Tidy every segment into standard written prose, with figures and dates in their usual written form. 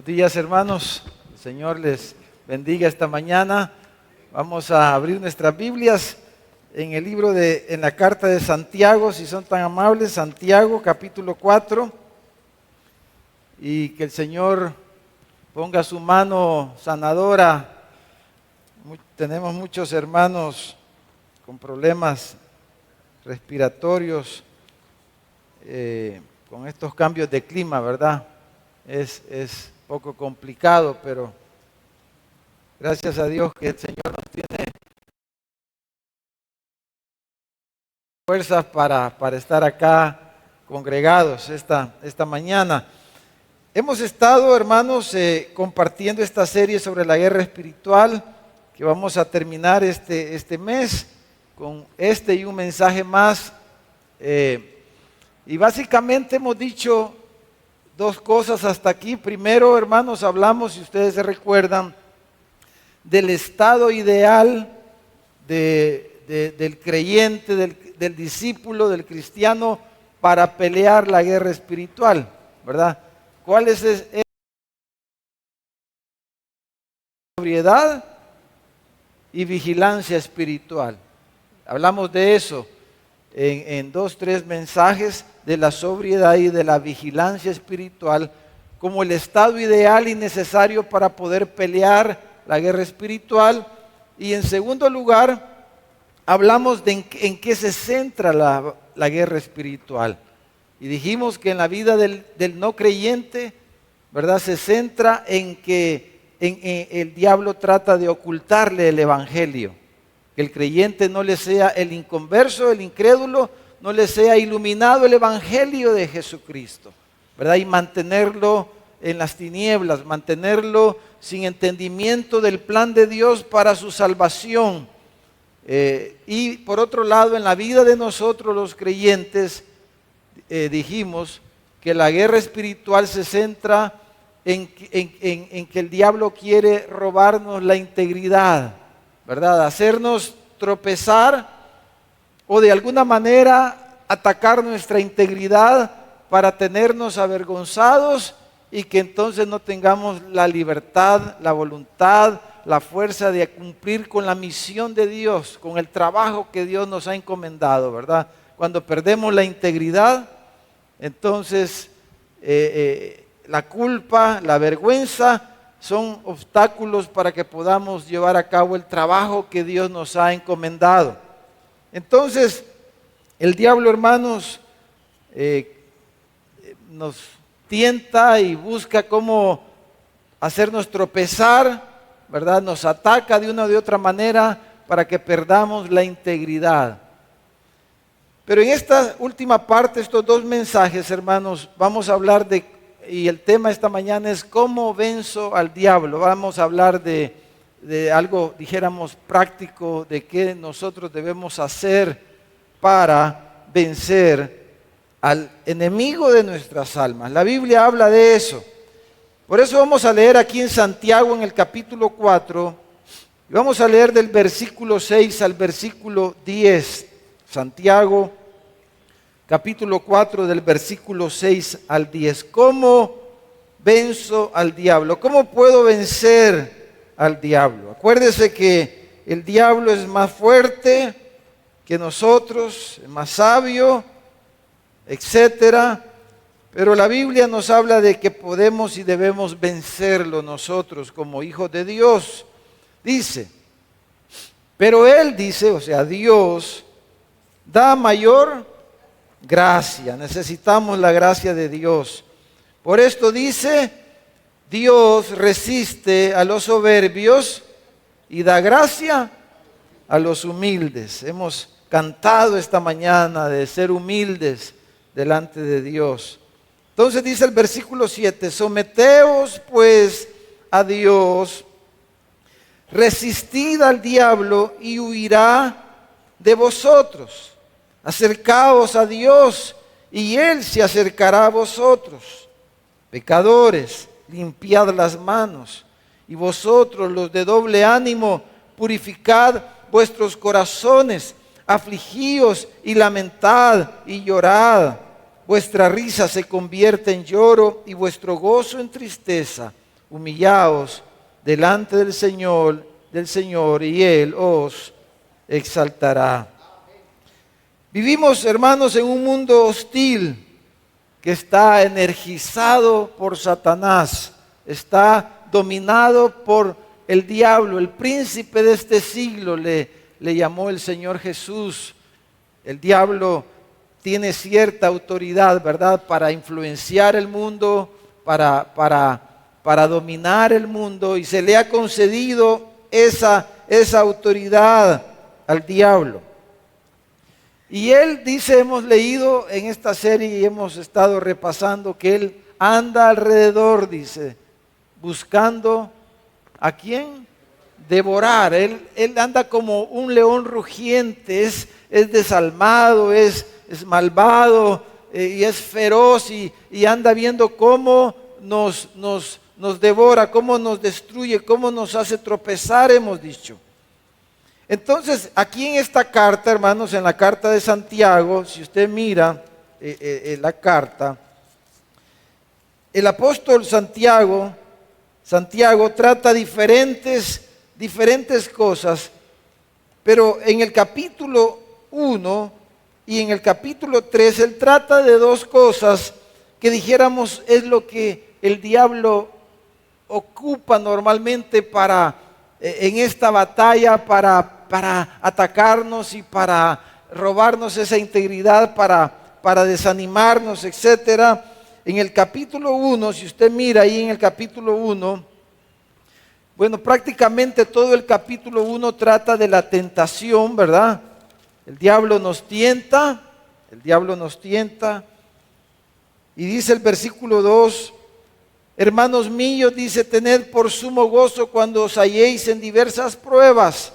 días, hermanos. El Señor les bendiga esta mañana. Vamos a abrir nuestras Biblias en la carta de Santiago, si son tan amables, Santiago capítulo 4, y que el Señor ponga su mano sanadora. Tenemos muchos hermanos con problemas respiratorios, con estos cambios de clima, ¿verdad? Es poco complicado, pero gracias a Dios que el Señor nos tiene fuerzas para estar acá congregados esta mañana. Hemos estado, hermanos, compartiendo esta serie sobre la guerra espiritual, que vamos a terminar este mes con y un mensaje más. Y básicamente hemos dicho dos cosas hasta aquí. Primero, hermanos, hablamos, si ustedes se recuerdan, del estado ideal del creyente, del discípulo, del cristiano, para pelear la guerra espiritual, ¿verdad? ¿Cuál es esa sobriedad y vigilancia espiritual? Hablamos de eso en 2-3 mensajes, de la sobriedad y de la vigilancia espiritual como el estado ideal y necesario para poder pelear la guerra espiritual. Y en segundo lugar, hablamos de en qué se centra la guerra espiritual. Y dijimos que en la vida del no creyente, ¿verdad?, se centra en que el diablo trata de ocultarle el evangelio. Que el creyente no le sea, el inconverso, el incrédulo, no le sea iluminado el evangelio de Jesucristo, ¿verdad? Y mantenerlo en las tinieblas, mantenerlo sin entendimiento del plan de Dios para su salvación. Y por otro lado, en la vida de nosotros los creyentes, dijimos que la guerra espiritual se centra en que el diablo quiere robarnos la integridad, ¿verdad? Hacernos tropezar o de alguna manera atacar nuestra integridad para tenernos avergonzados y que entonces no tengamos la libertad, la voluntad, la fuerza de cumplir con la misión de Dios, con el trabajo que Dios nos ha encomendado, ¿verdad? Cuando perdemos la integridad, entonces la culpa, la vergüenza son obstáculos para que podamos llevar a cabo el trabajo que Dios nos ha encomendado. Entonces, el diablo, hermanos, nos tienta y busca cómo hacernos tropezar, ¿verdad? Nos ataca de una u otra manera para que perdamos la integridad. Pero en esta última parte, estos dos mensajes, hermanos, vamos a hablar y el tema esta mañana es cómo venzo al diablo. Vamos a hablar de algo, dijéramos, práctico, de qué nosotros debemos hacer para vencer al enemigo de nuestras almas. La Biblia habla de eso. Por eso vamos a leer aquí en Santiago, en el capítulo 4, y vamos a leer del versículo 6 al versículo 10. Santiago, capítulo 4, del versículo 6 al 10. ¿Cómo venzo al diablo? ¿Cómo puedo vencer al diablo? Acuérdese que el diablo es más fuerte que nosotros, es más sabio, etcétera. Pero la Biblia nos habla de que podemos y debemos vencerlo nosotros como hijos de Dios. Dice, pero Él dice, o sea, Dios da mayor gracia. Necesitamos la gracia de Dios. Por esto dice, Dios resiste a los soberbios y da gracia a los humildes. Hemos cantado esta mañana de ser humildes delante de Dios. Entonces dice el versículo 7, someteos pues a Dios, resistid al diablo y huirá de vosotros. Acercaos a Dios y Él se acercará a vosotros. Pecadores, limpiad las manos, y vosotros los de doble ánimo, purificad vuestros corazones, afligíos y lamentad y llorad. Vuestra risa se convierte en lloro y vuestro gozo en tristeza. humillaos delante del Señor, y Él os exaltará. Vivimos, hermanos, en un mundo hostil que está energizado por Satanás, está dominado por el diablo, el príncipe de este siglo, le llamó el Señor Jesús. El diablo tiene cierta autoridad, ¿verdad?, para influenciar el mundo, para dominar el mundo, y se le ha concedido esa autoridad al diablo. Y él dice, hemos leído en esta serie y hemos estado repasando que él anda alrededor, dice, buscando ¿a quién? Devorar. Él anda como un león rugiente, es desalmado, es malvado y es feroz y anda viendo cómo nos devora, cómo nos destruye, cómo nos hace tropezar, hemos dicho. Entonces, aquí en esta carta, hermanos, en la carta de Santiago, si usted mira la carta, el apóstol Santiago trata diferentes cosas, pero en el capítulo 1 y en el capítulo 3, él trata de dos cosas que dijéramos es lo que el diablo ocupa normalmente en esta batalla para atacarnos y para robarnos esa integridad, para desanimarnos, etcétera. En el capítulo 1, si usted mira ahí en el capítulo 1, bueno, prácticamente todo el capítulo 1 trata de la tentación, ¿verdad? El diablo nos tienta, y dice el versículo 2, hermanos míos, dice, tened por sumo gozo cuando os halléis en diversas pruebas.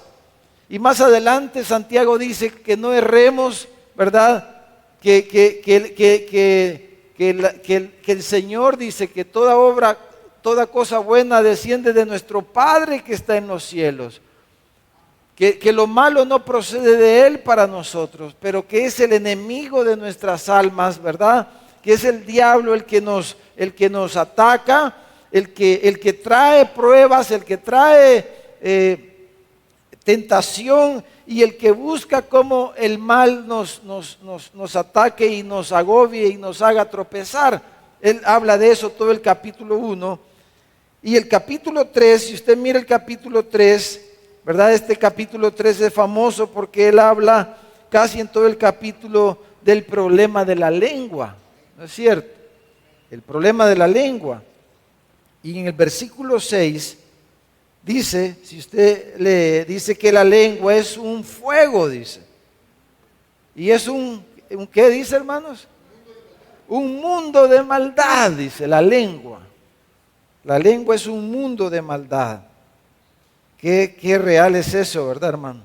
Y más adelante Santiago dice que no erremos, ¿verdad? Que el Señor dice que toda cosa buena desciende de nuestro Padre que está en los cielos. Que lo malo no procede de Él para nosotros, pero que es el enemigo de nuestras almas, ¿verdad? Que es el diablo el que nos ataca, el que trae pruebas, el que trae tentación y el que busca cómo el mal nos ataque y nos agobie y nos haga tropezar. Él habla de eso todo el capítulo 1. Y el capítulo 3, si usted mira el capítulo 3, ¿verdad? Este capítulo 3 es famoso porque él habla casi en todo el capítulo del problema de la lengua, ¿no es cierto? El problema de la lengua. Y en el versículo 6 dice, si usted lee, dice que la lengua es un fuego, dice. Y es un ¿qué dice, hermanos? Un mundo de maldad, dice la lengua. La lengua es un mundo de maldad. Qué real es eso, ¿verdad, hermano?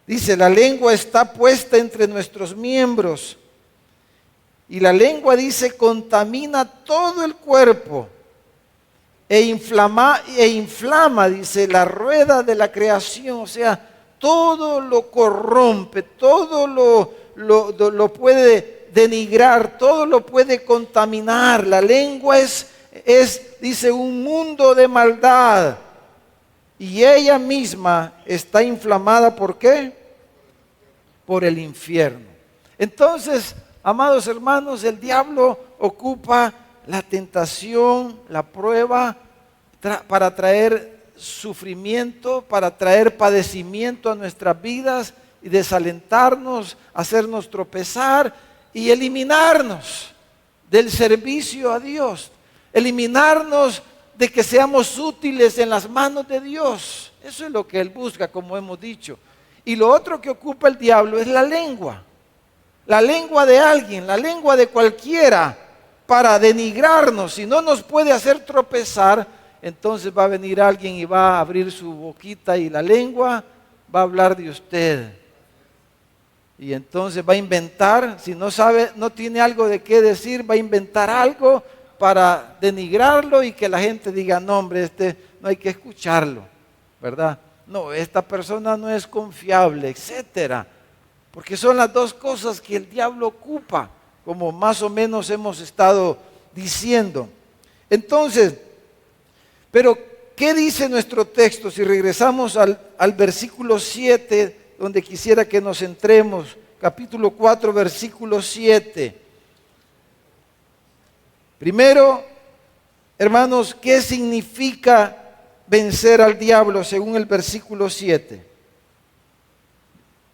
Dice, la lengua está puesta entre nuestros miembros. Y la lengua, dice, contamina todo el cuerpo. E inflama, dice, la rueda de la creación. O sea, todo lo corrompe, todo lo puede denigrar, todo lo puede contaminar. La lengua es, dice, un mundo de maldad. Y ella misma está inflamada, ¿por qué? Por el infierno. Entonces, amados hermanos, el diablo ocupa la tentación, la prueba, para traer sufrimiento, para traer padecimiento a nuestras vidas y desalentarnos, hacernos tropezar y eliminarnos del servicio a Dios, eliminarnos de que seamos útiles en las manos de Dios. Eso es lo que él busca, como hemos dicho. Y lo otro que ocupa el diablo es la lengua de alguien, la lengua de cualquiera, para denigrarnos. Si no nos puede hacer tropezar, entonces va a venir alguien y va a abrir su boquita y la lengua va a hablar de usted. Y entonces va a inventar, si no sabe, no tiene algo de qué decir, va a inventar algo para denigrarlo y que la gente diga, no hombre, no hay que escucharlo, ¿verdad? No, esta persona no es confiable, etcétera. Porque son las dos cosas que el diablo ocupa, como más o menos hemos estado diciendo. Entonces, Pero, ¿qué dice nuestro texto? Si regresamos al versículo 7, donde quisiera que nos centremos, capítulo 4, versículo 7. Primero, hermanos, ¿qué significa vencer al diablo según el versículo 7?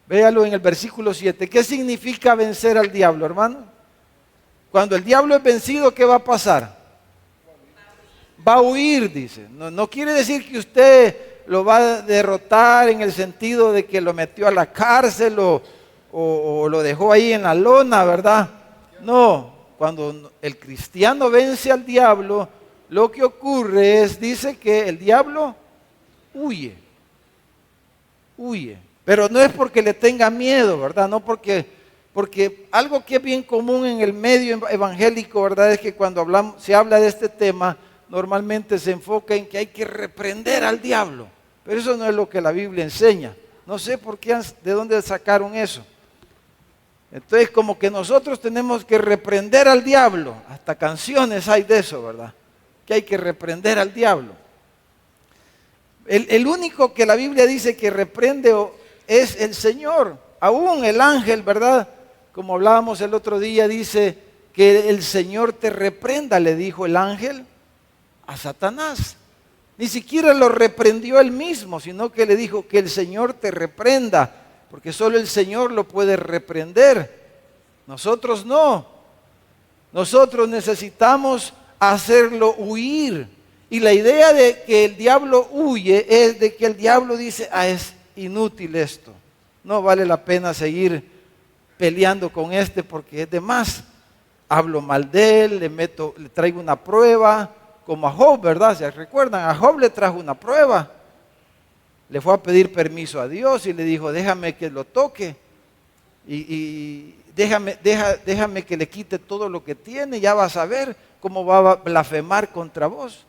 Véalo en el versículo 7. ¿Qué significa vencer al diablo, hermano? Cuando el diablo es vencido, ¿qué va a pasar? Va a huir, dice. No quiere decir que usted lo va a derrotar en el sentido de que lo metió a la cárcel o lo dejó ahí en la lona, ¿verdad? No, cuando el cristiano vence al diablo, lo que ocurre es, dice que el diablo huye. Pero no es porque le tenga miedo, ¿verdad? No porque algo que es bien común en el medio evangélico, ¿verdad? Es que cuando se habla de este tema, normalmente se enfoca en que hay que reprender al diablo. Pero eso no es lo que la Biblia enseña. No sé por qué, de dónde sacaron eso. Entonces, como que nosotros tenemos que reprender al diablo. Hasta canciones hay de eso, ¿verdad? Que hay que reprender al diablo. El único que la Biblia dice que reprende es el Señor. Aún el ángel, ¿verdad? Como hablábamos el otro día, dice que el Señor te reprenda, le dijo el ángel a Satanás. Ni siquiera lo reprendió él mismo, sino que le dijo que el Señor te reprenda, porque solo el Señor lo puede reprender. Nosotros no. Nosotros necesitamos hacerlo huir. Y la idea de que el diablo huye es de que el diablo dice, es inútil esto. No vale la pena seguir peleando con este porque es de más. Hablo mal de él, le traigo una prueba, como a Job, ¿verdad? ¿Se recuerdan? A Job le trajo una prueba. Le fue a pedir permiso a Dios y le dijo, déjame que lo toque. Y déjame que le quite todo lo que tiene, ya vas a ver cómo va a blasfemar contra vos.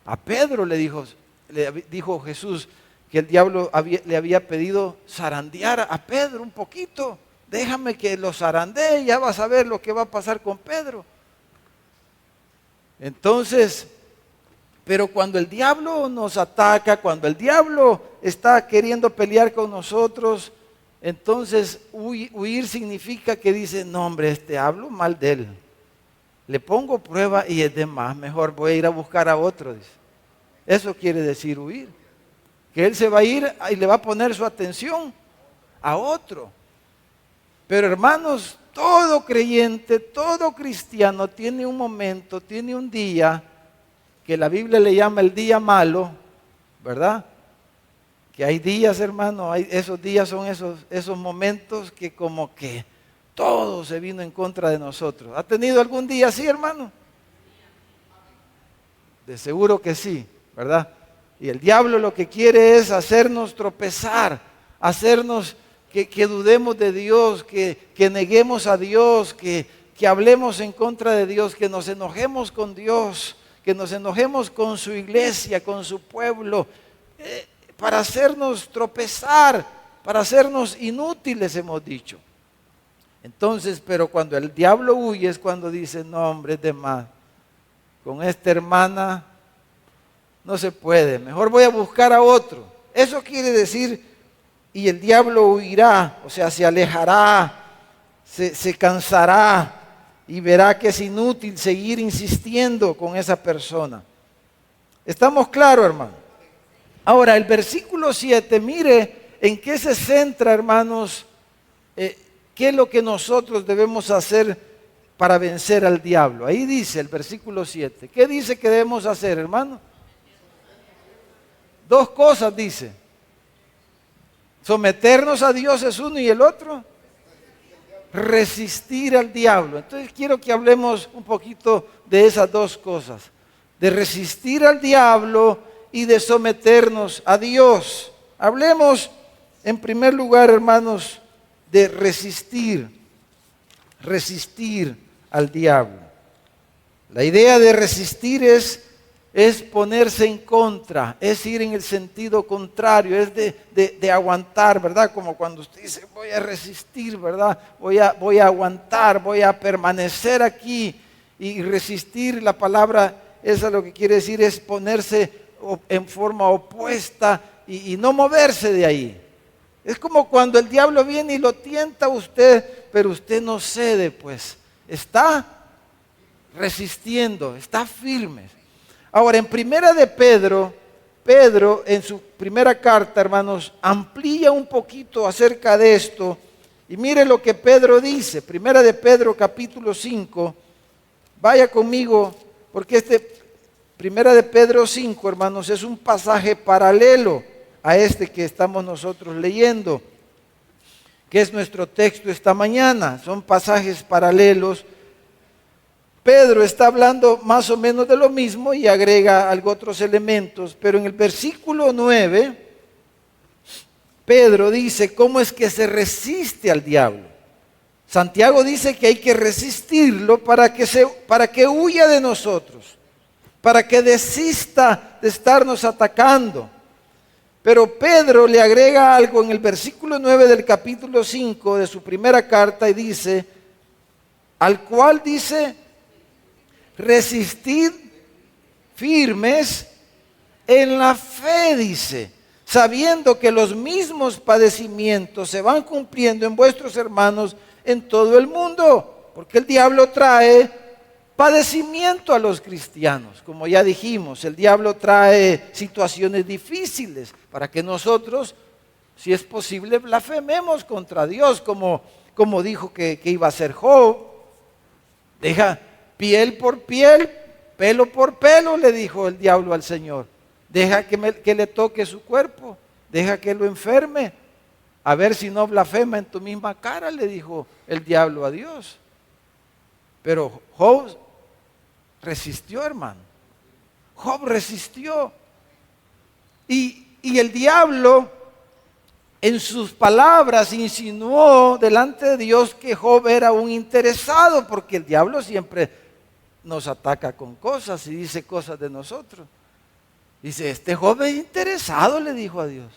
A Pedro le dijo Jesús que el diablo le había pedido zarandear a Pedro un poquito. Déjame que lo zarandee, ya vas a ver lo que va a pasar con Pedro. Entonces, pero cuando el diablo nos ataca, cuando el diablo está queriendo pelear con nosotros, entonces huir significa que dice, no hombre, hablo mal de él. Le pongo prueba y es de más, mejor voy a ir a buscar a otro, dice. Eso quiere decir huir. Que él se va a ir y le va a poner su atención a otro. Pero hermanos, todo creyente, todo cristiano tiene un momento, tiene un día que la Biblia le llama el día malo, ¿verdad? Que hay días, hermano, esos días son esos momentos que como que todo se vino en contra de nosotros. ¿Ha tenido algún día así, hermano? De seguro que sí, ¿verdad? Y el diablo lo que quiere es hacernos tropezar, hacernos que dudemos de Dios, que neguemos a Dios, que hablemos en contra de Dios, que nos enojemos con Dios, que nos enojemos con su iglesia, con su pueblo, para hacernos tropezar, para hacernos inútiles, hemos dicho. Entonces, pero cuando el diablo huye es cuando dice, no hombre, es de más. Con esta hermana no se puede, mejor voy a buscar a otro. Eso quiere decir, y el diablo huirá, o sea, se alejará, se cansará y verá que es inútil seguir insistiendo con esa persona. ¿Estamos claros, hermano? Ahora, el versículo 7, mire en qué se centra, hermanos, qué es lo que nosotros debemos hacer para vencer al diablo. Ahí dice el versículo 7. ¿Qué dice que debemos hacer, hermano? Dos cosas dice. Someternos a Dios es uno y el otro, resistir al diablo. Entonces quiero que hablemos un poquito de esas dos cosas. De resistir al diablo y de someternos a Dios. Hablemos en primer lugar, hermanos, de resistir al diablo. La idea de resistir es ponerse en contra, es ir en el sentido contrario, es de aguantar, ¿verdad? Como cuando usted dice, voy a resistir, ¿verdad? Voy a aguantar, voy a permanecer aquí. Y resistir, la palabra esa lo que quiere decir es ponerse en forma opuesta y no moverse de ahí. Es como cuando el diablo viene y lo tienta a usted, pero usted no cede, pues está resistiendo, está firme. Ahora, en primera de Pedro en su primera carta, hermanos, amplía un poquito acerca de esto. Y mire lo que Pedro dice, primera de Pedro capítulo 5, vaya conmigo, porque primera de Pedro 5, hermanos, es un pasaje paralelo a este que estamos nosotros leyendo, que es nuestro texto esta mañana. Son pasajes paralelos. Pedro está hablando más o menos de lo mismo y agrega algo otros elementos, pero en el versículo 9, Pedro dice cómo es que se resiste al diablo. Santiago dice que hay que resistirlo para que huya de nosotros, para que desista de estarnos atacando. Pero Pedro le agrega algo en el versículo 9 del capítulo 5 de su primera carta y dice, al cual dice, resistid firmes en la fe, dice, sabiendo que los mismos padecimientos se van cumpliendo en vuestros hermanos en todo el mundo, porque el diablo trae padecimiento a los cristianos. Como ya dijimos, el diablo trae situaciones difíciles para que nosotros, si es posible, blasfememos contra Dios, como dijo que iba a hacer Job. Deja piel por piel, pelo por pelo, le dijo el diablo al Señor. Deja que le toque su cuerpo, deja que lo enferme, a ver si no blasfema en tu misma cara, le dijo el diablo a Dios. Pero Job resistió, hermano. Job resistió. Y el diablo, en sus palabras, insinuó delante de Dios que Job era un interesado, porque el diablo siempre nos ataca con cosas y dice cosas de nosotros. Dice, este Job es interesado, le dijo a Dios.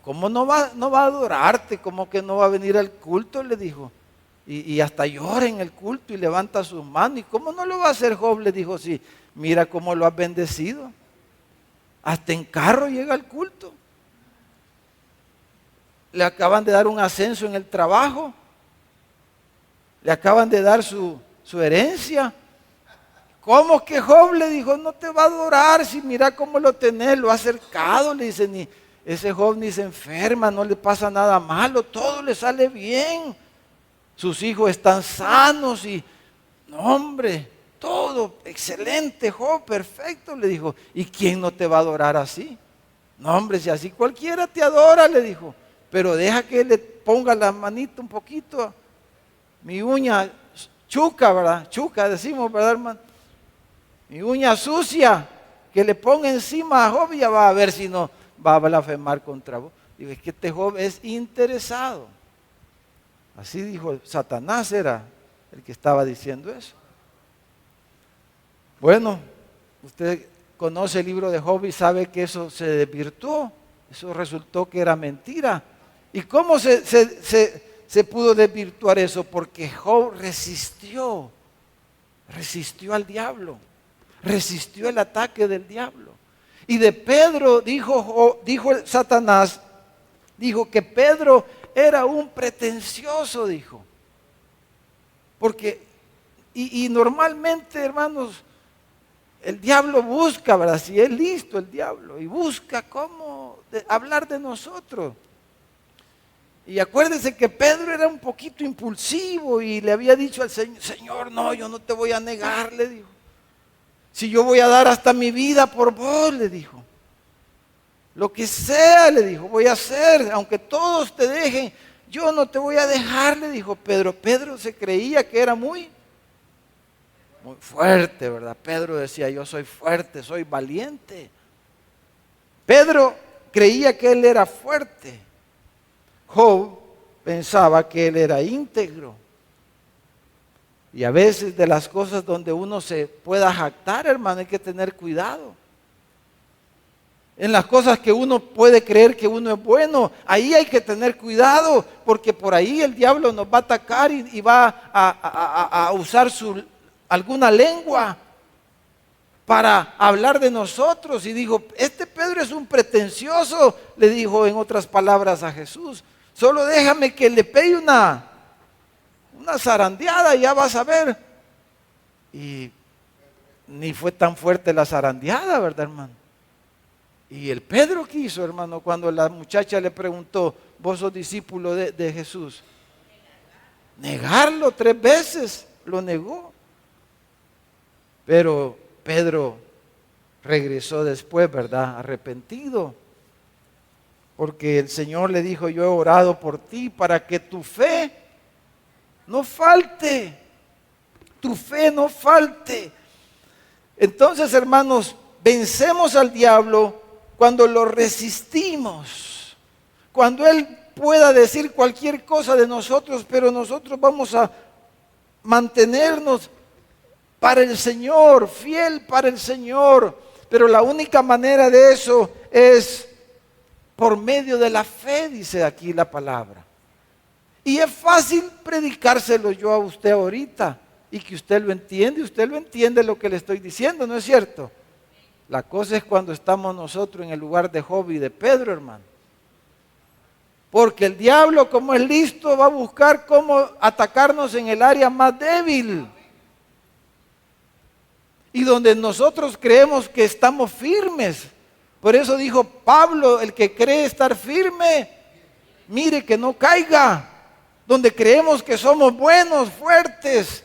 ¿Cómo no va a adorarte? ¿Cómo que no va a venir al culto? Le dijo. Y hasta llora en el culto y levanta sus manos. ¿Y cómo no lo va a hacer Job? Le dijo, sí, mira cómo lo has bendecido. Hasta en carro llega al culto. Le acaban de dar un ascenso en el trabajo. Le acaban de dar su herencia. ¿Cómo que Job? Le dijo, no te va a adorar si mira cómo lo tenés, lo ha acercado. Le dice, ese Job ni se enferma, no le pasa nada malo, todo le sale bien. Sus hijos están sanos y, no hombre, todo excelente, Job, perfecto, le dijo. ¿Y quién no te va a adorar así? No hombre, si así cualquiera te adora, le dijo. Pero deja que le ponga la manita un poquito. Mi uña chuca, ¿verdad? Chuca decimos, ¿verdad, hermano? Mi uña sucia, que le ponga encima a Job y ya va a ver si no va a blasfemar contra vos. Digo, es que este Job es interesado. Así dijo Satanás, era el que estaba diciendo eso. Bueno, usted conoce el libro de Job y sabe que eso se desvirtuó. Eso resultó que era mentira. ¿Y cómo se pudo desvirtuar eso? Porque Job resistió al diablo, resistió el ataque del diablo. Y de Pedro dijo Satanás, dijo que Pedro era un pretencioso, dijo. Porque, y normalmente, hermanos, el diablo busca, ¿verdad? Si es listo el diablo, y busca cómo hablar de nosotros. Y acuérdense que Pedro era un poquito impulsivo y le había dicho al Señor, Señor, no, yo no te voy a negar, le dijo. Si yo voy a dar hasta mi vida por vos, le dijo. Lo que sea, le dijo, voy a hacer, aunque todos te dejen, yo no te voy a dejar, le dijo Pedro. Pedro se creía que era muy fuerte, ¿verdad? Pedro decía, yo soy fuerte, soy valiente. Pedro creía que él era fuerte. Job pensaba que él era íntegro. Y a veces de las cosas donde uno se pueda jactar, hermano, hay que tener cuidado. En las cosas que uno puede creer que uno es bueno, ahí hay que tener cuidado, porque por ahí el diablo nos va a atacar y va a usar alguna lengua para hablar de nosotros. Y dijo, este Pedro es un pretencioso, le dijo en otras palabras a Jesús. Solo déjame que le pegue una zarandeada y ya vas a ver. Y ni fue tan fuerte la zarandeada, ¿verdad, hermano? Y el Pedro quiso, hermano, cuando la muchacha le preguntó, ¿vos sos discípulo de Jesús? Negarlo 3 veces, lo negó. Pero Pedro regresó después, ¿verdad? Arrepentido. Porque el Señor le dijo, yo he orado por ti para que tu fe no falte. Tu fe no falte. Entonces, hermanos, vencemos al diablo cuando lo resistimos. Cuando él pueda decir cualquier cosa de nosotros, pero nosotros vamos a mantenernos para el Señor, fiel para el Señor. Pero la única manera de eso es por medio de la fe, dice aquí la palabra. Y es fácil predicárselo yo a usted ahorita y que usted lo entiende lo que le estoy diciendo, ¿no es cierto? La cosa es cuando estamos nosotros en el lugar de Job y de Pedro, hermano. Porque el diablo, como es listo, va a buscar cómo atacarnos en el área más débil. Y donde nosotros creemos que estamos firmes. Por eso dijo Pablo, el que cree estar firme, mire que no caiga. Donde creemos que somos buenos, fuertes,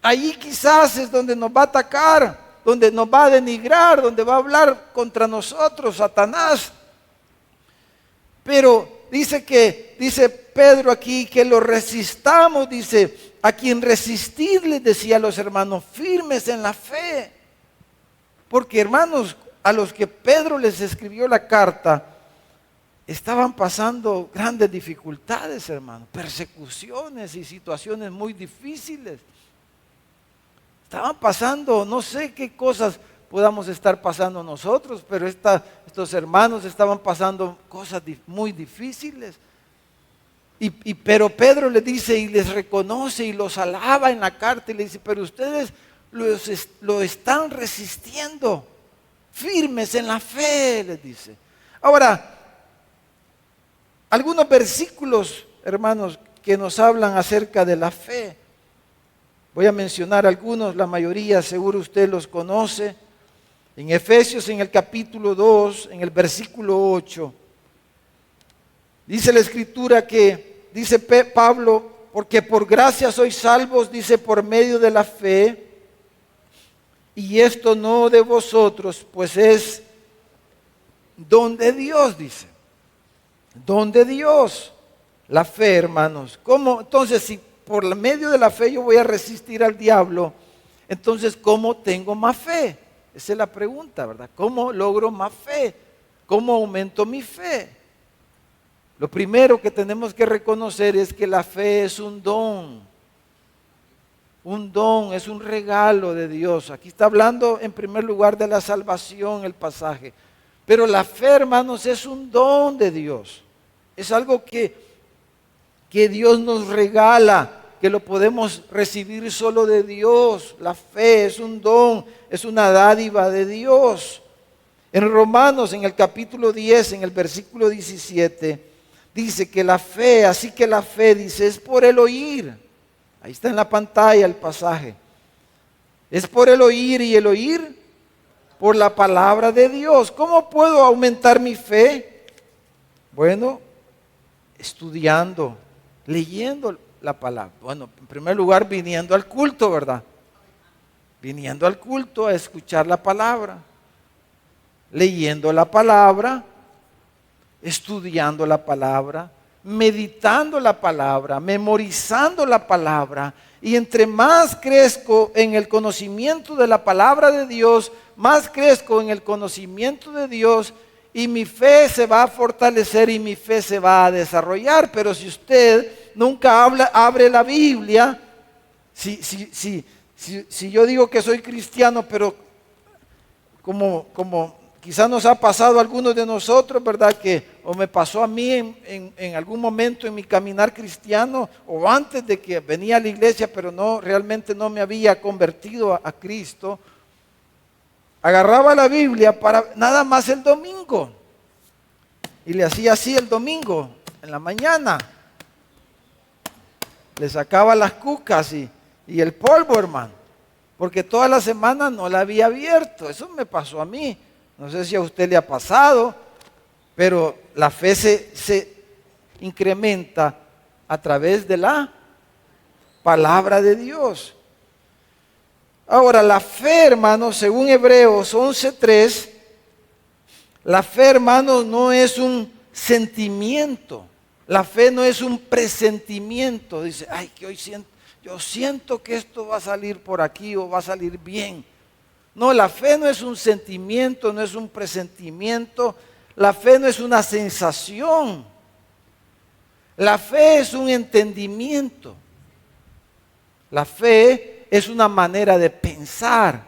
allí quizás es donde nos va a atacar, donde nos va a denigrar, donde va a hablar contra nosotros, Satanás. Pero dice Pedro aquí que lo resistamos, dice, a quien resistir, les decía a los hermanos, firmes en la fe. Porque, hermanos, a los que Pedro les escribió la carta, estaban pasando grandes dificultades, hermanos, persecuciones y situaciones muy difíciles. Estaban pasando, no sé qué cosas podamos estar pasando nosotros, pero estos hermanos estaban pasando cosas muy difíciles. Pero Pedro les dice y les reconoce y los alaba en la carta y le dice, pero ustedes lo están resistiendo, firmes en la fe, les dice. Ahora, algunos versículos, hermanos, que nos hablan acerca de la fe. Voy a mencionar algunos, la mayoría seguro usted los conoce. En Efesios, en el capítulo 2, en el versículo 8, dice la Escritura que, dice Pablo, porque por gracia sois salvos, dice, por medio de la fe, y esto no de vosotros, pues es don de Dios, dice. Don de Dios, la fe, hermanos. ¿Cómo? Entonces, si por medio de la fe yo voy a resistir al diablo, entonces, ¿cómo tengo más fe? Esa es la pregunta, ¿verdad? ¿Cómo logro más fe? ¿Cómo aumento mi fe? Lo primero que tenemos que reconocer es que la fe es un don. Un don, es un regalo de Dios. Aquí está hablando en primer lugar de la salvación el pasaje. Pero la fe, hermanos, es un don de Dios. Es algo que Dios nos regala, que lo podemos recibir solo de Dios. La fe es un don, es una dádiva de Dios. En Romanos, en el capítulo 10, en el versículo 17, dice que la fe, así que la fe, dice, es por el oír. Ahí está en la pantalla el pasaje. Es por el oír y el oír por la palabra de Dios. ¿Cómo puedo aumentar mi fe? Bueno, estudiando, leyendo la palabra. Bueno, en primer lugar, viniendo al culto, ¿verdad? Viniendo al culto a escuchar la palabra, leyendo la palabra, estudiando la palabra, meditando la palabra, memorizando la palabra. Y entre más crezco en el conocimiento de la palabra de Dios, más crezco en el conocimiento de Dios y mi fe se va a fortalecer y mi fe se va a desarrollar. Pero si usted nunca abre la Biblia, si yo digo que soy cristiano, pero como quizás nos ha pasado a algunos de nosotros, ¿verdad? O me pasó a mí en algún momento en mi caminar cristiano, o antes de que venía a la iglesia, pero realmente no me había convertido a Cristo. Agarraba la Biblia para nada más el domingo. Y le hacía así el domingo, en la mañana. Le sacaba las cucas y el polvo, hermano. Porque toda la semana no la había abierto. Eso me pasó a mí. No sé si a usted le ha pasado, pero la fe se incrementa a través de la palabra de Dios. Ahora, la fe, hermanos, según Hebreos 11:3, la fe, hermanos, no es un sentimiento. La fe no es un presentimiento. Dice, ay, que yo siento que esto va a salir por aquí o va a salir bien. No, la fe no es un sentimiento, no es un presentimiento. La fe no es una sensación. La fe es un entendimiento. La fe es una manera de pensar.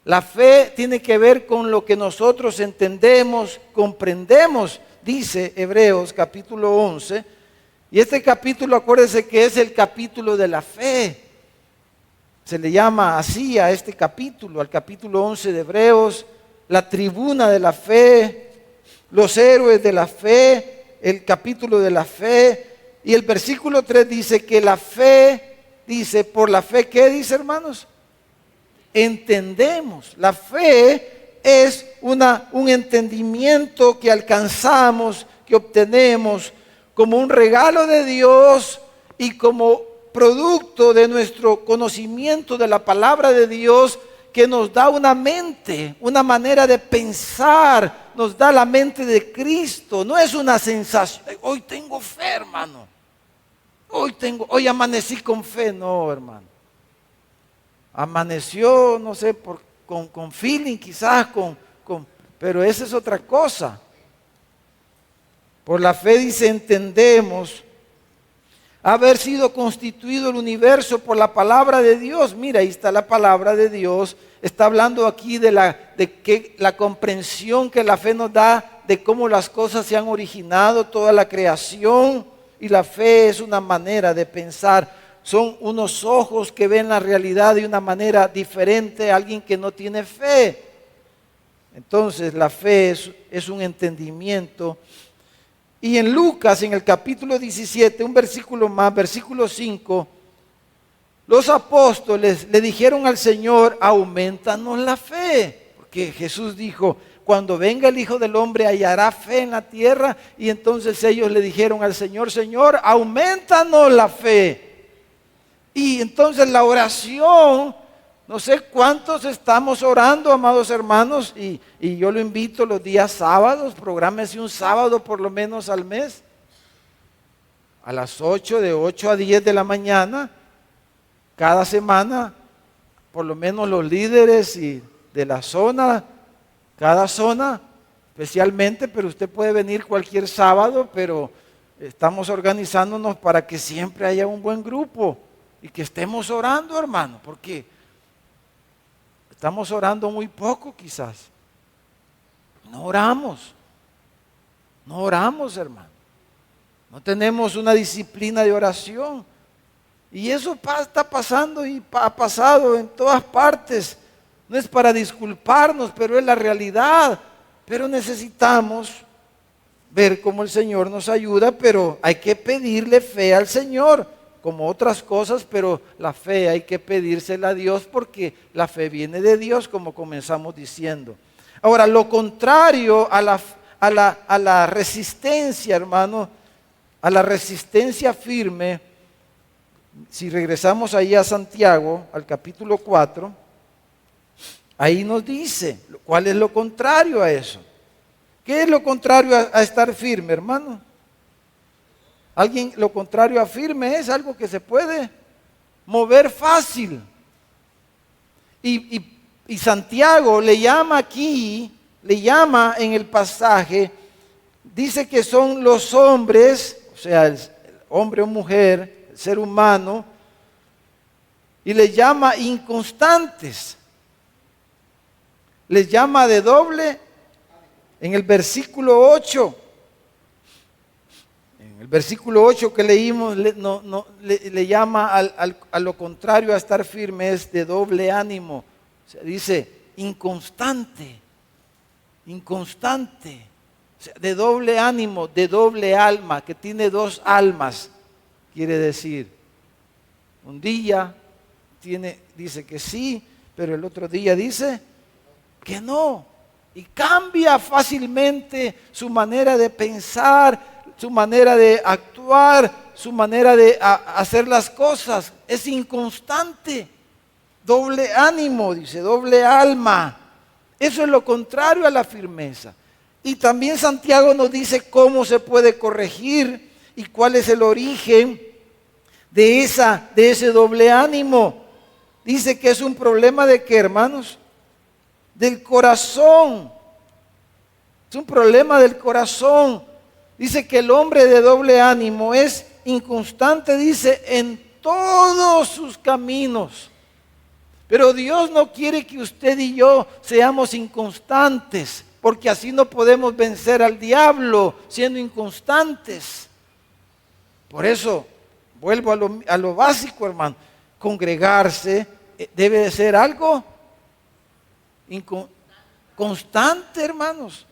La fe tiene que ver con lo que nosotros entendemos, comprendemos, dice Hebreos capítulo 11. Y este capítulo, acuérdense que es el capítulo de la fe. Se le llama así a este capítulo, al capítulo 11 de Hebreos, la tribuna de la fe, los héroes de la fe, el capítulo de la fe. Y el versículo 3 dice que la fe, dice, por la fe, ¿qué dice, hermanos? Entendemos. La fe es un entendimiento que alcanzamos, que obtenemos como un regalo de Dios y como producto de nuestro conocimiento de la palabra de Dios, que nos da una mente, una manera de pensar, nos da la mente de Cristo. No es una sensación, hoy tengo fe, hermano, hoy amanecí con fe. No, hermano, amaneció, no sé, con feeling quizás, pero esa es otra cosa. Por la fe, dice, entendemos haber sido constituido el universo por la palabra de Dios. Mira, ahí está la palabra de Dios. Está hablando aquí de la comprensión que la fe nos da de cómo las cosas se han originado, toda la creación. Y la fe es una manera de pensar. Son unos ojos que ven la realidad de una manera diferente a alguien que no tiene fe. Entonces la fe es un entendimiento. Y en Lucas, en el capítulo 17, un versículo más, versículo 5, los apóstoles le dijeron al Señor, aumentanos la fe. Porque Jesús dijo, cuando venga el Hijo del Hombre hallará fe en la tierra. Y entonces ellos le dijeron al Señor, Señor, aumentanos la fe. Y entonces la oración, no sé cuántos estamos orando, amados hermanos, y yo lo invito los días sábados, prográmese un sábado por lo menos al mes, a las 8, de 8 a 10 de la mañana, cada semana, por lo menos los líderes y de la zona, cada zona especialmente, pero usted puede venir cualquier sábado, pero estamos organizándonos para que siempre haya un buen grupo y que estemos orando, hermano, porque estamos orando muy poco quizás. No oramos, hermano. No tenemos una disciplina de oración. Y eso está pasando y ha pasado en todas partes. No es para disculparnos, pero es la realidad. Pero necesitamos ver cómo el Señor nos ayuda, pero hay que pedirle fe al Señor, como otras cosas, pero la fe hay que pedírsela a Dios porque la fe viene de Dios, como comenzamos diciendo. Ahora, lo contrario a la resistencia, hermano, a la resistencia firme, si regresamos ahí a Santiago, al capítulo 4, ahí nos dice cuál es lo contrario a eso. ¿Qué es lo contrario a estar firme, hermano? Lo contrario a firme es algo que se puede mover fácil. Y Santiago le llama aquí, le llama en el pasaje, dice que son los hombres, o sea, el hombre o mujer, el ser humano, y le llama inconstantes. Les llama de doble En el versículo 8, que leímos, le llama a lo contrario a estar firme, es de doble ánimo. O sea, dice inconstante, o sea, de doble ánimo, de doble alma, que tiene dos almas, quiere decir. Un día dice que sí, pero el otro día dice que no. Y cambia fácilmente su manera de pensar, su manera de actuar, su manera de hacer las cosas. Es inconstante. Doble ánimo, dice, doble alma. Eso es lo contrario a la firmeza. Y también Santiago nos dice cómo se puede corregir y cuál es el origen de ese doble ánimo. Dice que es un problema de ¿qué, hermanos? Del corazón. Es un problema del corazón. Dice que el hombre de doble ánimo es inconstante, dice, en todos sus caminos. Pero Dios no quiere que usted y yo seamos inconstantes, porque así no podemos vencer al diablo siendo inconstantes. Por eso, vuelvo a lo básico, hermano. Congregarse debe de ser algo constante, hermanos.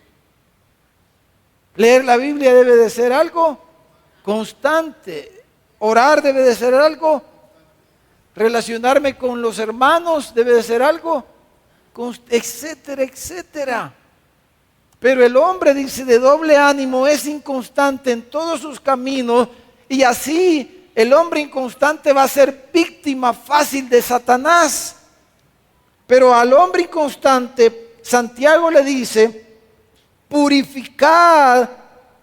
Leer la Biblia debe de ser algo constante. Orar debe de ser algo. Relacionarme con los hermanos debe de ser algo, etcétera, etcétera. Pero el hombre, dice, de doble ánimo es inconstante en todos sus caminos, y así el hombre inconstante va a ser víctima fácil de Satanás. Pero al hombre inconstante, Santiago le dice: purificad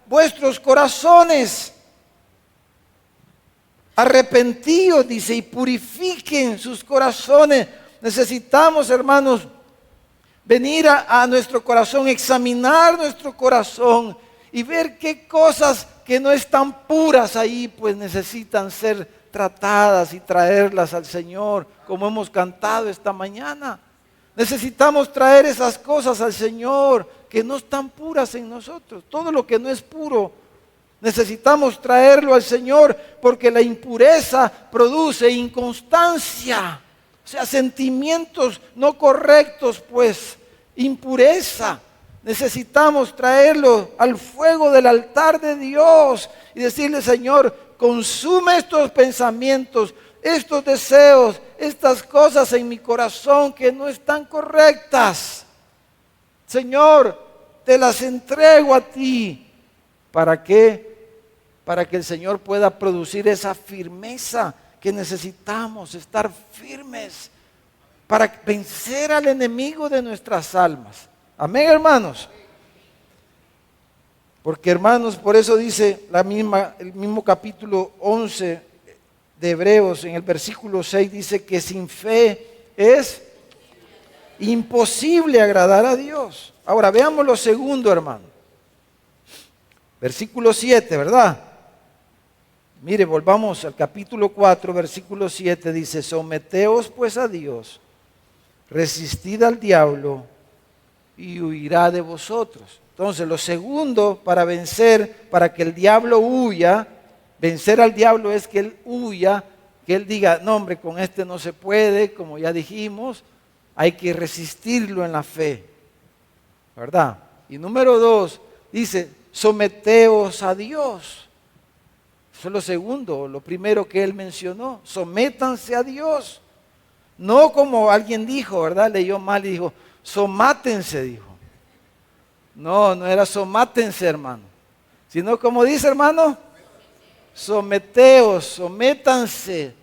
vuestros corazones, arrepentíos, dice, y purifiquen sus corazones. Necesitamos, hermanos, venir a nuestro corazón, examinar nuestro corazón y ver qué cosas que no están puras ahí, pues necesitan ser tratadas y traerlas al Señor, como hemos cantado esta mañana. Necesitamos traer esas cosas al Señor que no están puras en nosotros. Todo lo que no es puro, necesitamos traerlo al Señor, porque la impureza produce inconstancia. O sea, sentimientos no correctos, pues, impureza. Necesitamos traerlo al fuego del altar de Dios y decirle: Señor, consume estos pensamientos, estos deseos, estas cosas en mi corazón que no están correctas. Señor, te las entrego a ti. ¿Para qué? Para que el Señor pueda producir esa firmeza que necesitamos, estar firmes para vencer al enemigo de nuestras almas. Amén, hermanos. Porque, hermanos, por eso dice el mismo capítulo 11 de Hebreos, en el versículo 6, dice que sin fe es imposible agradar a Dios. Ahora veamos lo segundo, hermano. Versículo 7, ¿verdad? Mire, volvamos al capítulo 4, versículo 7, dice: someteos pues a Dios, resistid al diablo y huirá de vosotros. Entonces, lo segundo para vencer, para que el diablo huya, vencer al diablo es que él huya, que él diga: no, hombre, con este no se puede, como ya dijimos, hay que resistirlo en la fe, ¿verdad? Y número 2, dice: someteos a Dios. Eso es lo segundo, lo primero que él mencionó: sométanse a Dios. No como alguien dijo, ¿verdad? Leyó mal y dijo: somátense, dijo. No, no era somátense, hermano. Sino como dice, hermano: someteos, sométanse,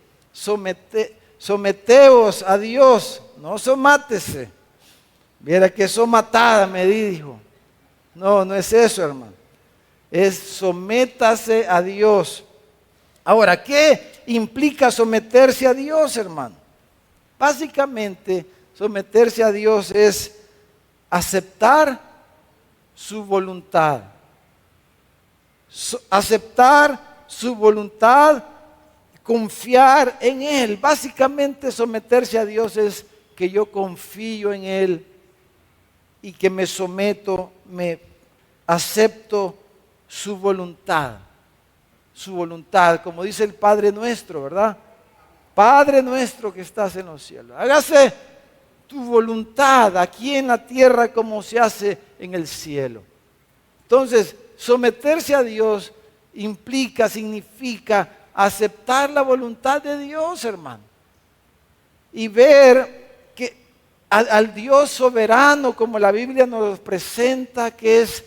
someteos a Dios. No somátese. Viera que somatada me dijo. No, no es eso, hermano. Es sométase a Dios. Ahora, ¿qué implica someterse a Dios, hermano? Básicamente, someterse a Dios es aceptar su voluntad. Aceptar su voluntad, confiar en Él. Básicamente, someterse a Dios es que yo confío en Él y que me someto, acepto su voluntad. Su voluntad, como dice el Padre nuestro, ¿verdad? Padre nuestro que estás en los cielos, hágase tu voluntad aquí en la tierra como se hace en el cielo. Entonces, someterse a Dios significa aceptar la voluntad de Dios, hermano. Y ver que al Dios soberano, como la Biblia nos presenta, que es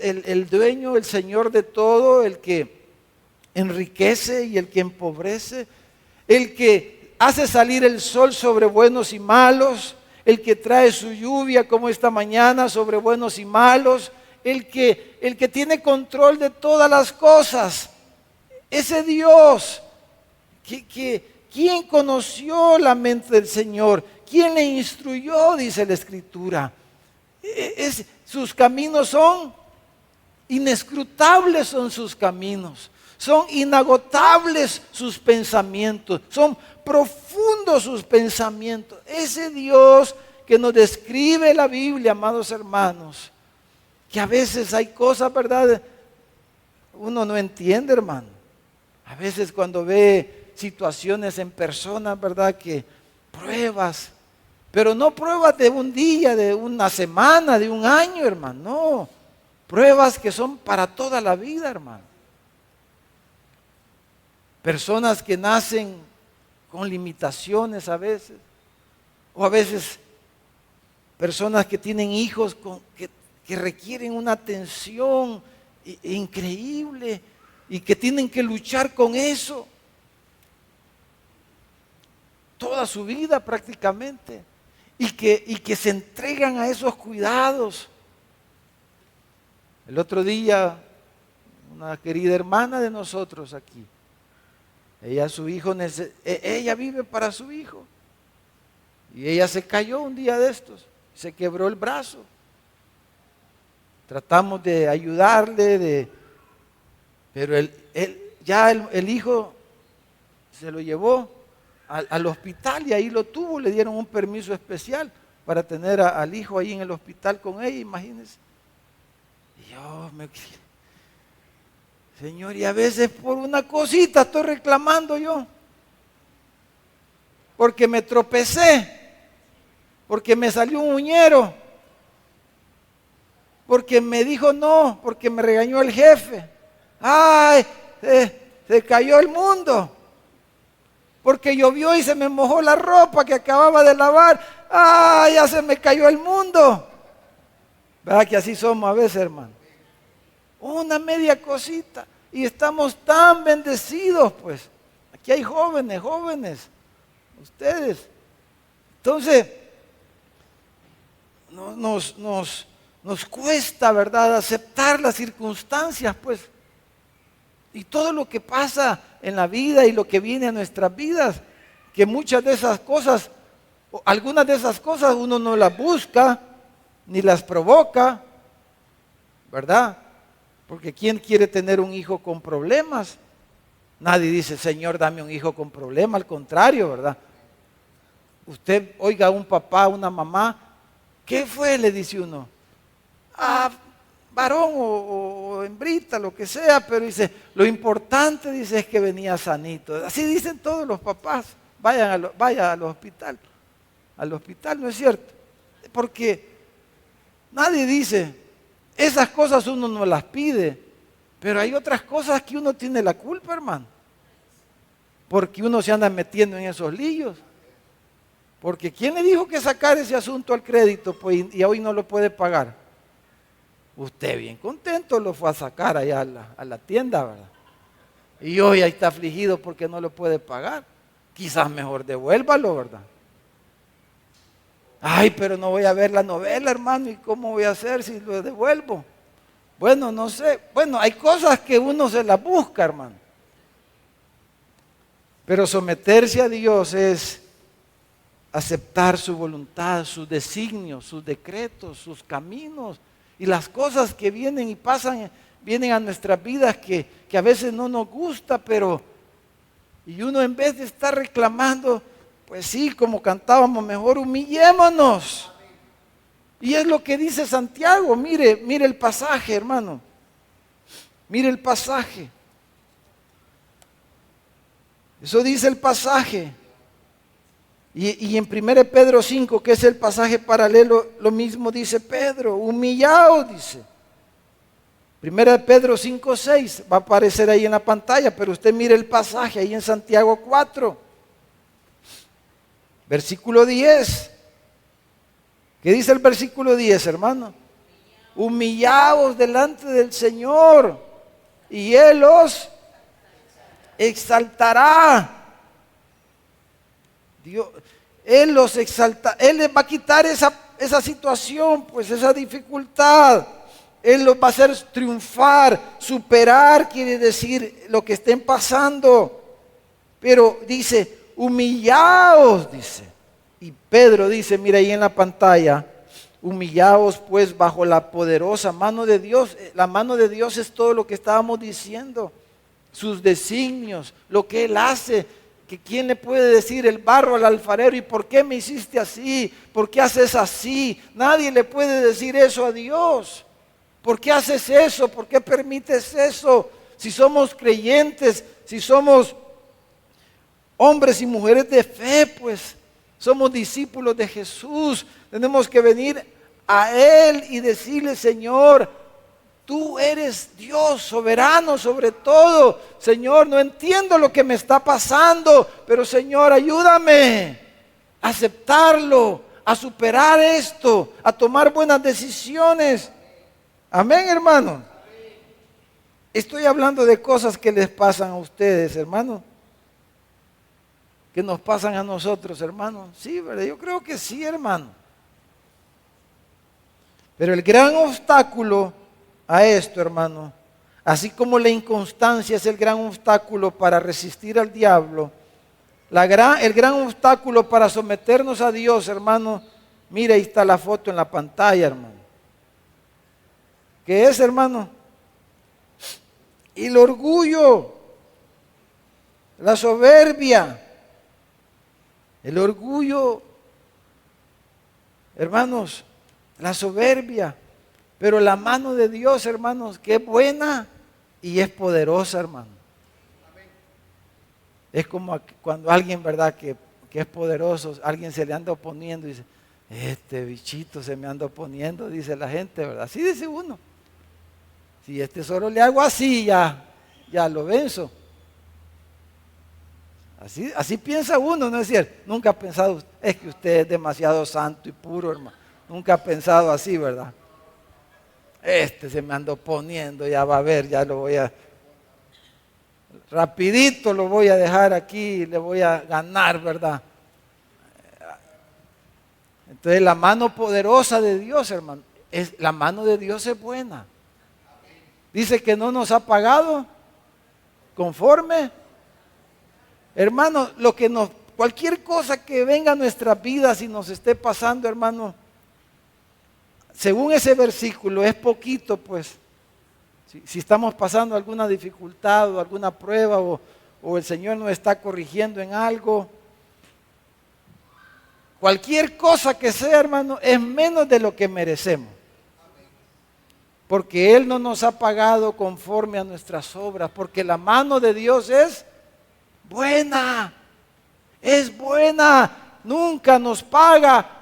el dueño, el Señor de todo, el que enriquece y el que empobrece, el que hace salir el sol sobre buenos y malos, el que trae su lluvia como esta mañana sobre buenos y malos, el que tiene control de todas las cosas. Ese Dios, ¿quién conoció la mente del Señor? ¿Quién le instruyó? Dice la Escritura. Sus caminos son inescrutables, son sus caminos. Son inagotables sus pensamientos. Son profundos sus pensamientos. Ese Dios que nos describe la Biblia, amados hermanos, que a veces hay cosas, ¿verdad? Uno no entiende, hermano. A veces cuando ve situaciones en personas, ¿verdad? Que pruebas, pero no pruebas de un día, de una semana, de un año, hermano. No, pruebas que son para toda la vida, hermano. Personas que nacen con limitaciones a veces, o a veces personas que tienen hijos que requieren una atención increíble y que tienen que luchar con eso toda su vida prácticamente, y que se entregan a esos cuidados. El otro día, una querida hermana de nosotros aquí, ella vive para su hijo, y ella se cayó un día de estos, se quebró el brazo. Tratamos de ayudarle, pero el hijo se lo llevó al hospital y ahí lo tuvo, le dieron un permiso especial para tener al hijo ahí en el hospital con ella, imagínense. Y yo Señor, y a veces por una cosita estoy reclamando yo, porque me tropecé, porque me salió un uñero, porque me dijo no, porque me regañó el jefe. ¡Ay! Se cayó el mundo. Porque llovió y se me mojó la ropa que acababa de lavar. ¡Ay! Ya se me cayó el mundo. ¿Verdad que así somos a veces, hermano? Una media cosita. Y estamos tan bendecidos, pues. Aquí hay jóvenes. Ustedes. Entonces, nos cuesta, ¿verdad?, aceptar las circunstancias, pues. Y todo lo que pasa en la vida y lo que viene a nuestras vidas, que muchas de esas cosas, o algunas de esas cosas uno no las busca, ni las provoca, ¿verdad? Porque ¿quién quiere tener un hijo con problemas? Nadie dice, Señor, dame un hijo con problemas, al contrario, ¿verdad? Usted oiga a un papá, a una mamá, ¿qué fue?, le dice uno. Varón o hembrita, lo que sea, pero dice, lo importante, dice, es que venía sanito. Así dicen todos los papás. Vaya al hospital. Al hospital, ¿no es cierto? Porque nadie dice, esas cosas uno no las pide, pero hay otras cosas que uno tiene la culpa, hermano. Porque uno se anda metiendo en esos líos. Porque ¿quién le dijo que sacar ese asunto al crédito, pues, y hoy no lo puede pagar? Usted bien contento lo fue a sacar allá a la tienda, ¿verdad? Y hoy ahí está afligido porque no lo puede pagar. Quizás mejor devuélvalo, ¿verdad? Ay, pero no voy a ver la novela, hermano, ¿y cómo voy a hacer si lo devuelvo? Bueno, no sé. Bueno, hay cosas que uno se las busca, hermano. Pero someterse a Dios es aceptar su voluntad, sus designios, sus decretos, sus caminos. Y las cosas que vienen y pasan, vienen a nuestras vidas que a veces no nos gusta, pero y uno en vez de estar reclamando, pues sí, como cantábamos, mejor humillémonos. Y es lo que dice Santiago. Mire el pasaje, hermano. Mire el pasaje. Eso dice el pasaje. Y en 1 Pedro 5, que es el pasaje paralelo, lo mismo dice Pedro. Humillaos, dice. 1 Pedro 5, 6 va a aparecer ahí en la pantalla, pero usted mire el pasaje ahí en Santiago 4. Versículo 10. ¿Qué dice el versículo 10, hermano? Humillaos delante del Señor y Él os exaltará. Dios, Él los exalta, Él les va a quitar esa situación, pues esa dificultad. Él los va a hacer triunfar, superar, quiere decir lo que estén pasando. Pero dice, humillaos, dice. Y Pedro dice, mira ahí en la pantalla, humillaos pues bajo la poderosa mano de Dios. La mano de Dios es todo lo que estábamos diciendo, sus designios, lo que Él hace. Que quién le puede decir el barro al alfarero, ¿y por qué me hiciste así? ¿Por qué haces así? Nadie le puede decir eso a Dios. ¿Por qué haces eso? ¿Por qué permites eso? Si somos creyentes, si somos hombres y mujeres de fe, pues somos discípulos de Jesús. Tenemos que venir a Él y decirle, Señor, tú eres Dios soberano sobre todo. Señor, no entiendo lo que me está pasando, pero Señor, ayúdame a aceptarlo, a superar esto, a tomar buenas decisiones. Amén, hermano. Estoy hablando de cosas que les pasan a ustedes, hermano. Que nos pasan a nosotros, hermano. Sí, ¿verdad? Yo creo que sí, hermano. Pero el gran obstáculo a esto, hermano, así como la inconstancia es el gran obstáculo para resistir al diablo, el gran obstáculo para someternos a Dios, hermano, mira, ahí está la foto en la pantalla, hermano. ¿Qué es, hermano? El orgullo, la soberbia, el orgullo, hermanos, la soberbia. Pero la mano de Dios, hermanos, que es buena y es poderosa, hermano. Es como cuando alguien, ¿verdad?, que es poderoso, alguien se le anda oponiendo y dice, este bichito se me anda oponiendo, dice la gente, ¿verdad? Así dice uno. Si solo le hago así, ya lo venzo. Así piensa uno, ¿no es cierto? Nunca ha pensado, es que usted es demasiado santo y puro, hermano. Nunca ha pensado así, ¿verdad? Se me anda oponiendo, ya va a ver, rapidito lo voy a dejar aquí, le voy a ganar, ¿verdad? Entonces la mano poderosa de Dios, hermano, la mano de Dios es buena. Dice que no nos ha pagado conforme. Hermano, cualquier cosa que venga a nuestra vida, si nos esté pasando, hermano, según ese versículo, es poquito, pues. Si estamos pasando alguna dificultad o alguna prueba o el Señor nos está corrigiendo en algo, cualquier cosa que sea, hermano, es menos de lo que merecemos. Porque Él no nos ha pagado conforme a nuestras obras, porque la mano de Dios es buena, nunca nos paga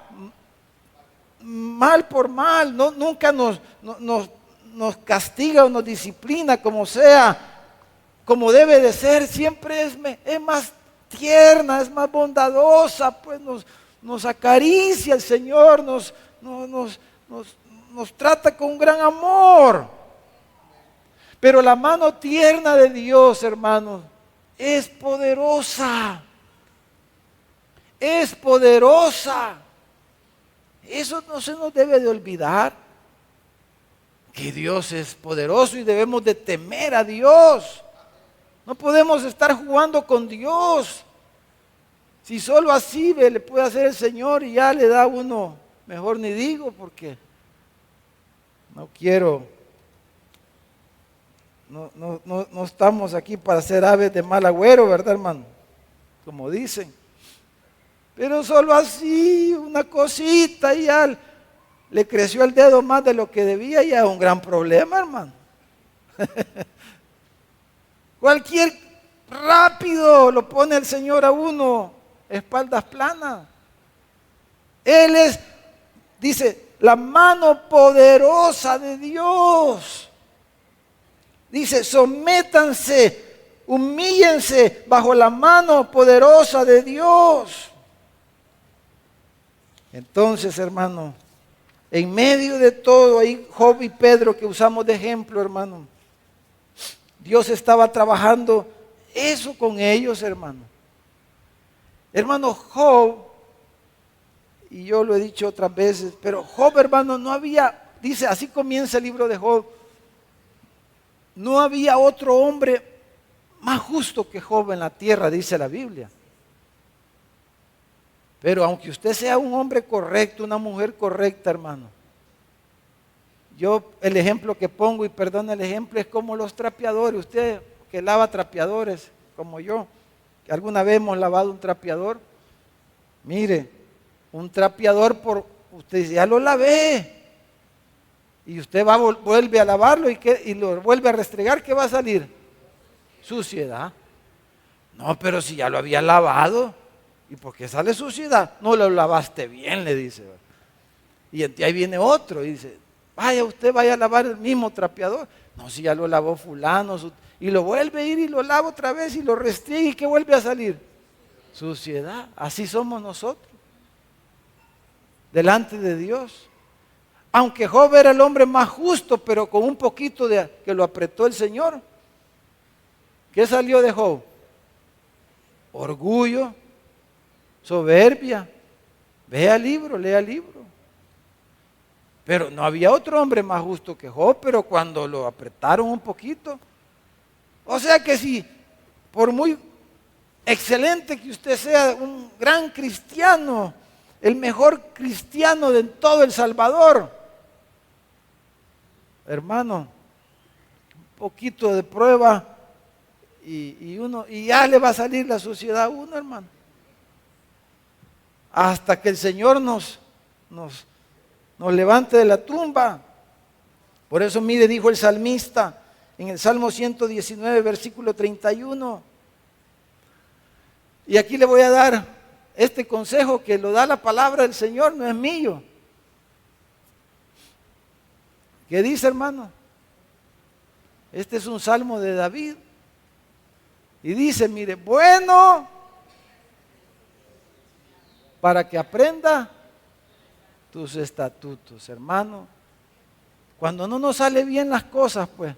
mal por mal, nunca nos castiga o nos disciplina como sea, como debe de ser, siempre es más tierna, es más bondadosa, pues nos acaricia el Señor, nos trata con gran amor. Pero la mano tierna de Dios, hermanos, es poderosa. Es poderosa. Eso no se nos debe de olvidar. Que Dios es poderoso y debemos de temer a Dios. No podemos estar jugando con Dios. Si solo así le puede hacer el Señor y ya le da uno, mejor ni digo porque no quiero, no estamos aquí para ser aves de mal agüero, ¿verdad, hermano? Como dicen. Pero solo así, una cosita y ya le creció el dedo más de lo que debía y es un gran problema, hermano. Cualquier rápido lo pone el Señor a uno, espaldas planas. Él es, dice, la mano poderosa de Dios. Dice, sométanse, humíllense bajo la mano poderosa de Dios. Entonces, hermano, en medio de todo, ahí Job y Pedro que usamos de ejemplo, hermano, Dios estaba trabajando eso con ellos, hermano. Hermano, Job, y yo lo he dicho otras veces, pero Job, hermano, no había, dice, así comienza el libro de Job, no había otro hombre más justo que Job en la tierra, dice la Biblia. Pero aunque usted sea un hombre correcto, una mujer correcta, hermano, yo el ejemplo que pongo, y perdón el ejemplo, es como los trapeadores. Usted que lava trapeadores, como yo, que alguna vez hemos lavado un trapeador. Mire, un trapeador, usted dice, ya lo lavé. Y usted vuelve a lavarlo y lo vuelve a restregar, ¿qué va a salir? Suciedad. No, pero si ya lo había lavado. ¿Y por qué sale suciedad? No lo lavaste bien, le dice. Y ahí viene otro y dice, vaya a lavar el mismo trapeador. No, si ya lo lavó fulano. Y lo vuelve a ir y lo lava otra vez y lo restriega y ¿qué vuelve a salir? Suciedad. Así somos nosotros. Delante de Dios. Aunque Job era el hombre más justo, pero con un poquito de que lo apretó el Señor. ¿Qué salió de Job? Orgullo, soberbia. Lea el libro. Pero no había otro hombre más justo que Job, pero cuando lo apretaron un poquito. O sea que si, por muy excelente que usted sea, un gran cristiano, el mejor cristiano de todo El Salvador, hermano, un poquito de prueba y ya le va a salir la suciedad a uno, hermano. Hasta que el Señor nos levante de la tumba. Por eso mire, dijo el salmista en el Salmo 119, versículo 31. Y aquí le voy a dar este consejo que lo da la palabra del Señor, no es mío. ¿Qué dice, hermano? Este es un salmo de David. Y dice, mire, bueno, para que aprenda tus estatutos, hermano. Cuando no nos sale bien las cosas, pues,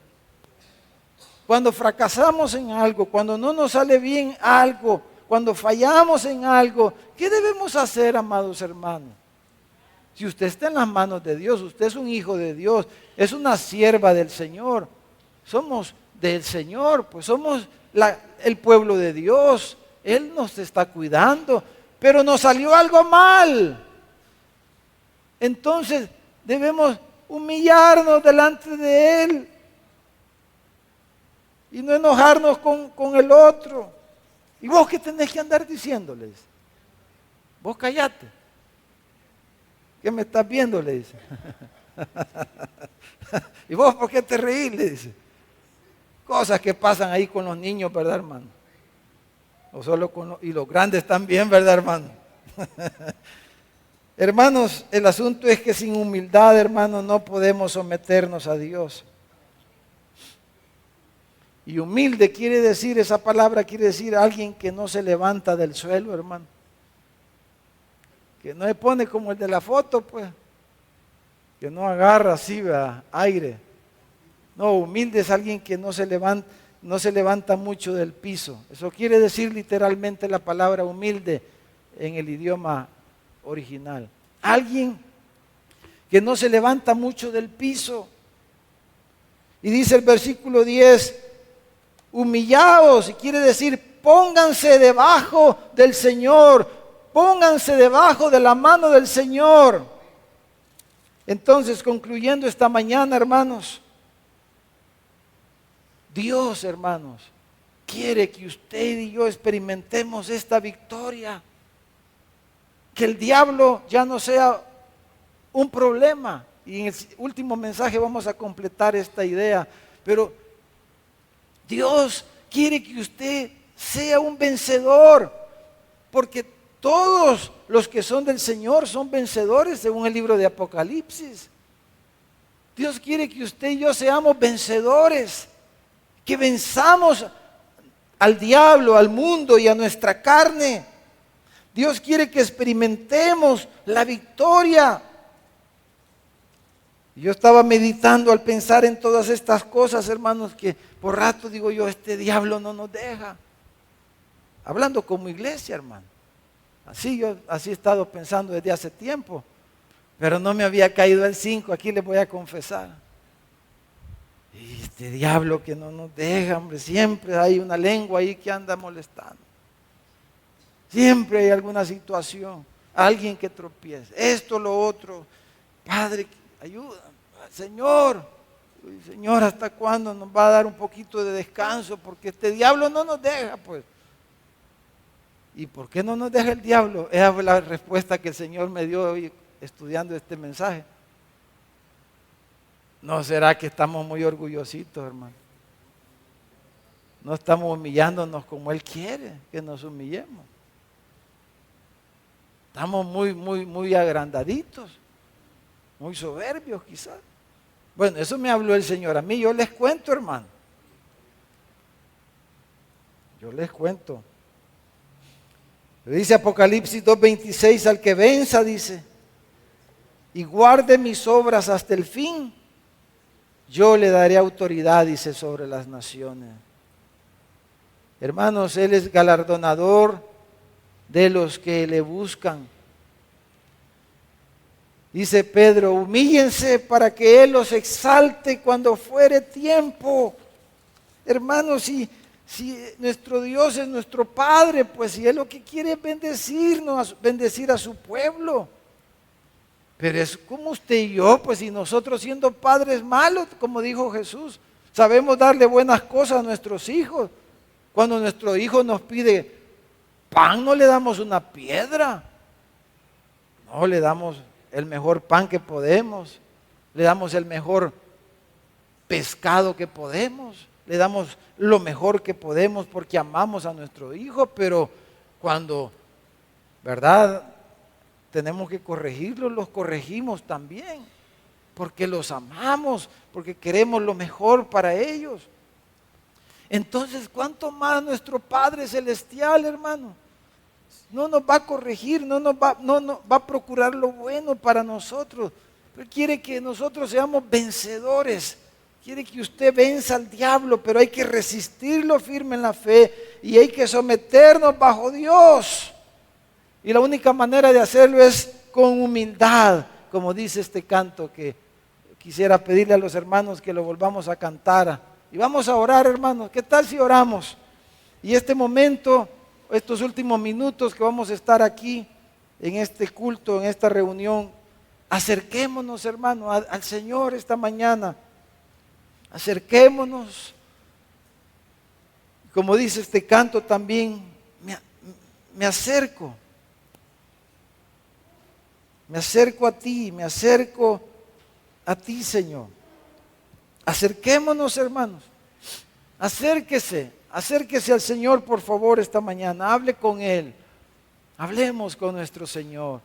cuando fracasamos en algo, cuando no nos sale bien algo, cuando fallamos en algo, ¿qué debemos hacer, amados hermanos? Si usted está en las manos de Dios, usted es un hijo de Dios, es una sierva del Señor, somos del Señor, pues somos el pueblo de Dios, Él nos está cuidando, pero nos salió algo mal. Entonces debemos humillarnos delante de Él y no enojarnos con el otro. ¿Y vos qué tenés que andar diciéndoles? Vos callate. ¿Qué me estás viendo? Le dice. ¿Y vos por qué te reís? Le dice. Cosas que pasan ahí con los niños, ¿verdad, hermano? O solo y los grandes también, ¿verdad, hermano? Hermanos, el asunto es que sin humildad, hermanos, no podemos someternos a Dios. Y humilde quiere decir, esa palabra quiere decir alguien que no se levanta del suelo, hermano. Que no se pone como el de la foto, pues. Que no agarra así, ¿verdad? Aire. No, humilde es alguien que no se levanta mucho del piso. Eso quiere decir literalmente la palabra humilde en el idioma original. Alguien que no se levanta mucho del piso. Y dice el versículo 10, humillaos, y quiere decir pónganse debajo del Señor, pónganse debajo de la mano del Señor. Entonces, concluyendo esta mañana, hermanos, Dios, hermanos, quiere que usted y yo experimentemos esta victoria. Que el diablo ya no sea un problema. Y en el último mensaje vamos a completar esta idea. Pero Dios quiere que usted sea un vencedor, porque todos los que son del Señor son vencedores según el libro de Apocalipsis. Dios quiere que usted y yo seamos vencedores, que venzamos al diablo, al mundo y a nuestra carne. Dios quiere que experimentemos la victoria. Yo estaba meditando al pensar en todas estas cosas, hermanos, que por rato digo yo, este diablo no nos deja. Hablando como iglesia, hermano. Así he estado pensando desde hace tiempo, pero no me había caído el 5, aquí les voy a confesar. Y este diablo que no nos deja, hombre, siempre hay una lengua ahí que anda molestando. Siempre hay alguna situación, alguien que tropiece, esto, lo otro. Padre, ayuda, Señor, ¿hasta cuándo nos va a dar un poquito de descanso? Porque este diablo no nos deja, pues. ¿Y por qué no nos deja el diablo? Esa fue la respuesta que el Señor me dio hoy estudiando este mensaje. ¿No será que estamos muy orgullositos, hermano? No estamos humillándonos como Él quiere que nos humillemos. Estamos muy agrandaditos, muy soberbios quizás. Bueno, eso me habló el Señor a mí. Yo les cuento, hermano. Yo les cuento. Dice Apocalipsis 2:26, al que venza, dice, y guarde mis obras hasta el fin, yo le daré autoridad, dice, sobre las naciones. Hermanos, Él es galardonador de los que le buscan. Dice Pedro, humíllense para que Él los exalte cuando fuere tiempo. Hermanos, si nuestro Dios es nuestro Padre, pues si Él lo que quiere es bendecir a su pueblo. Pero es como usted y yo, pues si nosotros siendo padres malos, como dijo Jesús, sabemos darle buenas cosas a nuestros hijos. Cuando nuestro hijo nos pide pan, no le damos una piedra. No, le damos el mejor pan que podemos. Le damos el mejor pescado que podemos. Le damos lo mejor que podemos porque amamos a nuestro hijo. Pero cuando, ¿verdad?, tenemos que corregirlos, los corregimos también. Porque los amamos, porque queremos lo mejor para ellos. Entonces, ¿cuánto más nuestro Padre Celestial, hermano? No nos va a corregir, no va a procurar lo bueno para nosotros. Él quiere que nosotros seamos vencedores. Quiere que usted venza al diablo, pero hay que resistirlo firme en la fe y hay que someternos bajo Dios. Y la única manera de hacerlo es con humildad, como dice este canto que quisiera pedirle a los hermanos que lo volvamos a cantar. Y vamos a orar, hermanos. ¿Qué tal si oramos? Y este momento, estos últimos minutos que vamos a estar aquí en este culto, en esta reunión, acerquémonos, hermanos, al Señor esta mañana. Acerquémonos. Como dice este canto también, me acerco. Me acerco a ti, me acerco a ti, Señor. Acerquémonos, hermanos. Acérquese al Señor, por favor, esta mañana. Hable con Él. Hablemos con nuestro Señor.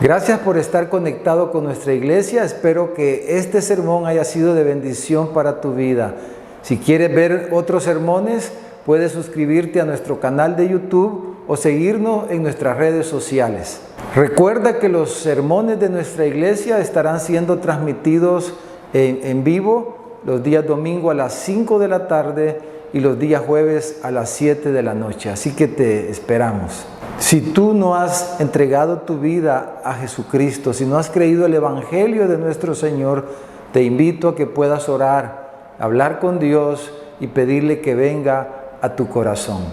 Gracias por estar conectado con nuestra iglesia. Espero que este sermón haya sido de bendición para tu vida. Si quieres ver otros sermones, puedes suscribirte a nuestro canal de YouTube o seguirnos en nuestras redes sociales. Recuerda que los sermones de nuestra iglesia estarán siendo transmitidos en vivo los días domingo a las 5 de la tarde y los días jueves a las 7 de la noche. Así que te esperamos. Si tú no has entregado tu vida a Jesucristo, si no has creído el Evangelio de nuestro Señor, te invito a que puedas orar, hablar con Dios y pedirle que venga a tu corazón.